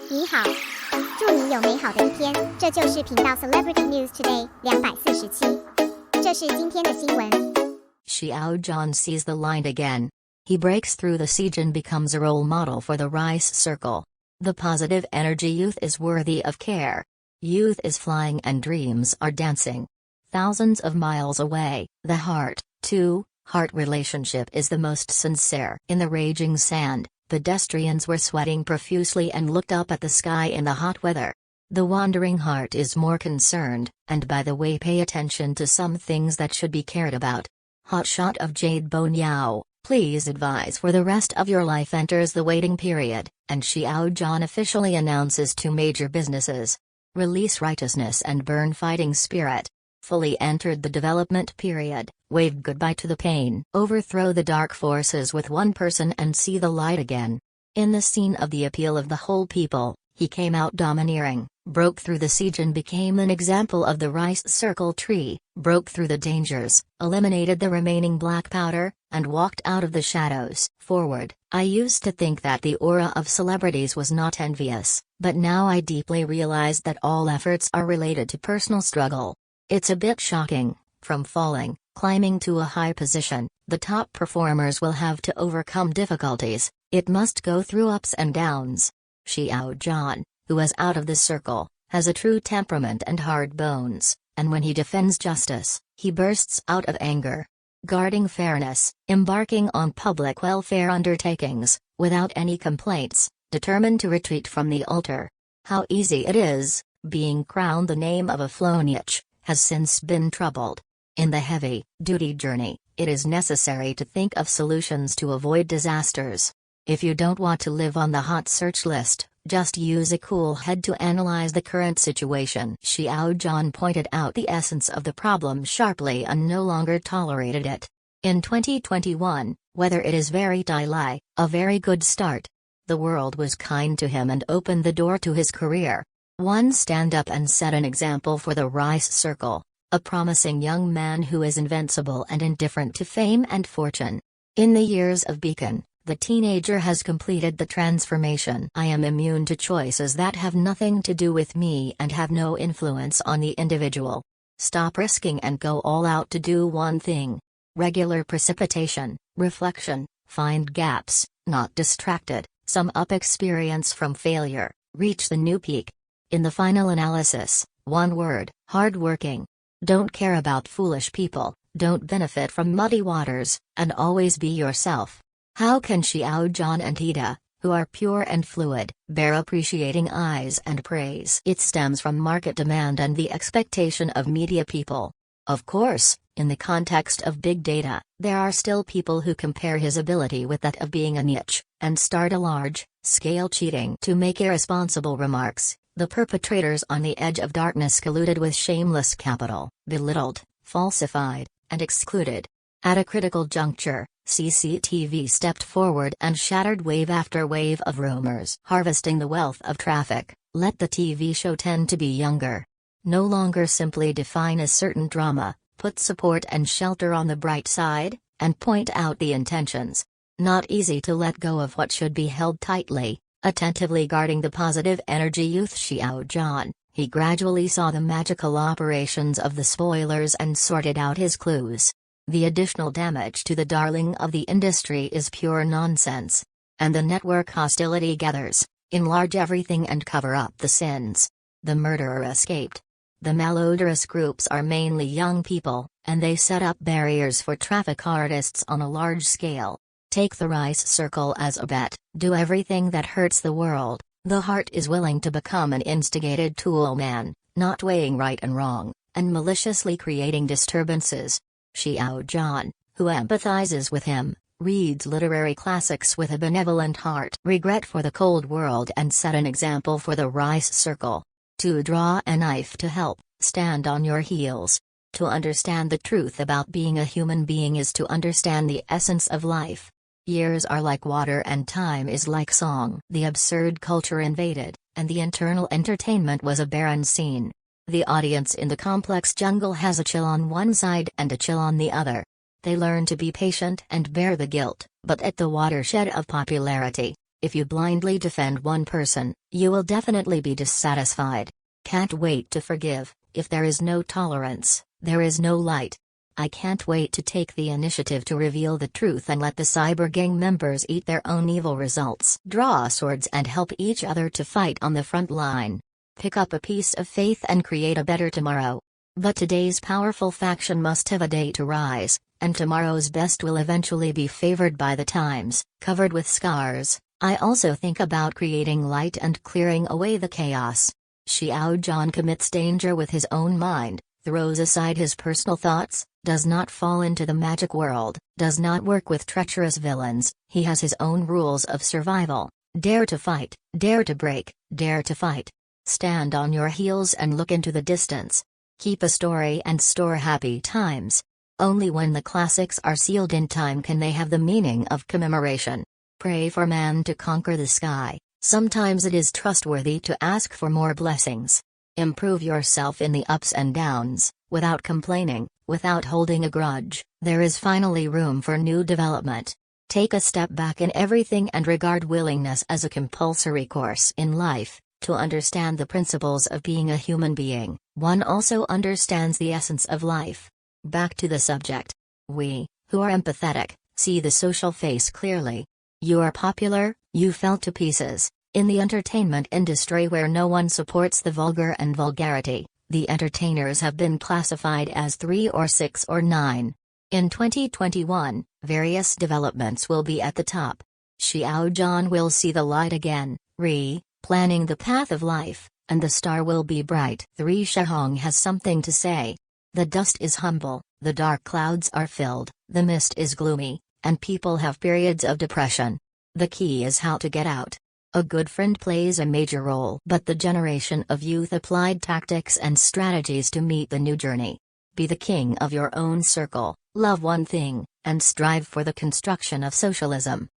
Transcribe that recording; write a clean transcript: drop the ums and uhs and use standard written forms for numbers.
你好，祝你有美好的一天。这就是频道 Celebrity News Today 247。这是今天的新闻。Xiao Zhan sees the light again. He breaks through the siege and becomes a role model for the rice circle. The positive energy youth is worthy of care. Youth is flying and dreams are dancing. Thousands of miles away, the heart-to-heart relationship is the most sincere. In the raging sand, pedestrians were sweating profusely and looked up at the sky in the hot weather. The wandering heart is more concerned, and by the way, pay attention to some things that should be cared about. Hot shot of Jade Bone Yao, please advise for the rest of your life enters the waiting period, and Xiao Zhan officially announces 2 major businesses. Release righteousness and burn fighting spirit. Fully entered the development period, wave goodbye to the pain. Overthrow the dark forces with one person and see the light again. In the scene of the appeal of the whole people, he came out domineering, broke through the siege and became an example of the rice circle tree, broke through the dangers, eliminated the remaining black powder, and walked out of the shadows. Forward, I used to think that the aura of celebrities was not envious, but now I deeply realize that all efforts are related to personal struggle. It's a bit shocking. From falling, climbing to a high position, the top performers will have to overcome difficulties. It must go through ups and downs. Xiao Zhan, who is out of the circle, has a true temperament and hard bones, and when he defends justice, he bursts out of anger. Guarding fairness, embarking on public welfare undertakings, without any complaints, determined to retreat from the altar. How easy it is, being crowned the name of a Floniach, has since been troubled. In the heavy-duty journey, it is necessary to think of solutions to avoid disasters. If you don't want to live on the hot search list, just use a cool head to analyze the current situation. Xiao Zhan pointed out the essence of the problem sharply and no longer tolerated it. In 2021, whether it is very Dai, a very good start. The world was kind to him and opened the door to his career. One stand up and set an example for the rice circle, a promising young man who is invincible and indifferent to fame and fortune. In the years of Beacon, the teenager has completed the transformation. I am immune to choices that have nothing to do with me and have no influence on the individual. Stop risking and go all out to do one thing. Regular precipitation, reflection, find gaps, not distracted, sum up experience from failure, reach the new peak. In the final analysis, one word: hardworking. Don't care about foolish people, don't benefit from muddy waters, and always be yourself. How can Xiao Zhan and Hida, who are pure and fluid, bear appreciating eyes and praise? It stems from market demand and the expectation of media people. Of course, in the context of big data, there are still people who compare his ability with that of being a niche, and start a large-scale cheating to make irresponsible remarks. The perpetrators on the edge of darkness colluded with shameless capital, belittled, falsified, and excluded. At a critical juncture, CCTV stepped forward and shattered wave after wave of rumors. Harvesting the wealth of traffic, let the TV show tend to be younger. No longer simply define a certain drama, put support and shelter on the bright side, and point out the intentions. Not easy to let go of what should be held tightly. Attentively guarding the positive energy youth Xiao Zhan, he gradually saw the magical operations of the spoilers and sorted out his clues. The additional damage to the darling of the industry is pure nonsense. And the network hostility gathers, enlarge everything and cover up the sins. The murderer escaped. The malodorous groups are mainly young people, and they set up barriers for traffic artists on a large scale. Take the rice circle as a bet, do everything that hurts the world. The heart is willing to become an instigated tool man, not weighing right and wrong, and maliciously creating disturbances. Xiao Zhan, who empathizes with him, reads literary classics with a benevolent heart. Regret for the cold world and set an example for the rice circle. To draw a knife to help, stand on your heels. To understand the truth about being a human being is to understand the essence of life. Years are like water and time is like song. The absurd culture invaded, and the internal entertainment was a barren scene. The audience in the complex jungle has a chill on one side and a chill on the other. They learn to be patient and bear the guilt, but at the watershed of popularity, If you blindly defend one person, you will definitely be dissatisfied. Can't wait to forgive. If there is no tolerance, there is no light. I can't wait to take the initiative to reveal the truth and let the cyber gang members eat their own evil results. Draw swords and help each other to fight on the front line. Pick up a piece of faith and create a better tomorrow. But today's powerful faction must have a day to rise, and tomorrow's best will eventually be favored by the times, covered with scars. I also think about creating light and clearing away the chaos. Xiao Zhan commits danger with his own mind, throws aside his personal thoughts, does not fall into the magic world, does not work with treacherous villains. He has his own rules of survival. Dare to fight, dare to break, dare to fight. Stand on your heels and look into the distance. Keep a story and store happy times. Only when the classics are sealed in time can they have the meaning of commemoration. Pray for man to conquer the sky. Sometimes it is trustworthy to ask for more blessings. Improve yourself in the ups and downs, without complaining, without holding a grudge. There is finally room for new development. Take a step back in everything and regard willingness as a compulsory course in life. To understand the principles of being a human being, one also understands the essence of life. Back to the subject. We, who are empathetic, see the social face clearly. You are popular, you fell to pieces. In the entertainment industry where no one supports the vulgar and vulgarity, the entertainers have been classified as 3 or 6 or 9. In 2021, various developments will be at the top. Xiao Zhan will see the light again, planning the path of life, and the star will be bright. 3 Shahong has something to say. The dust is humble, the dark clouds are filled, the mist is gloomy, and people have periods of depression. The key is how to get out. A good friend plays a major role, but the generation of youth applied tactics and strategies to meet the new journey. Be the king of your own circle, love one thing, and strive for the construction of socialism.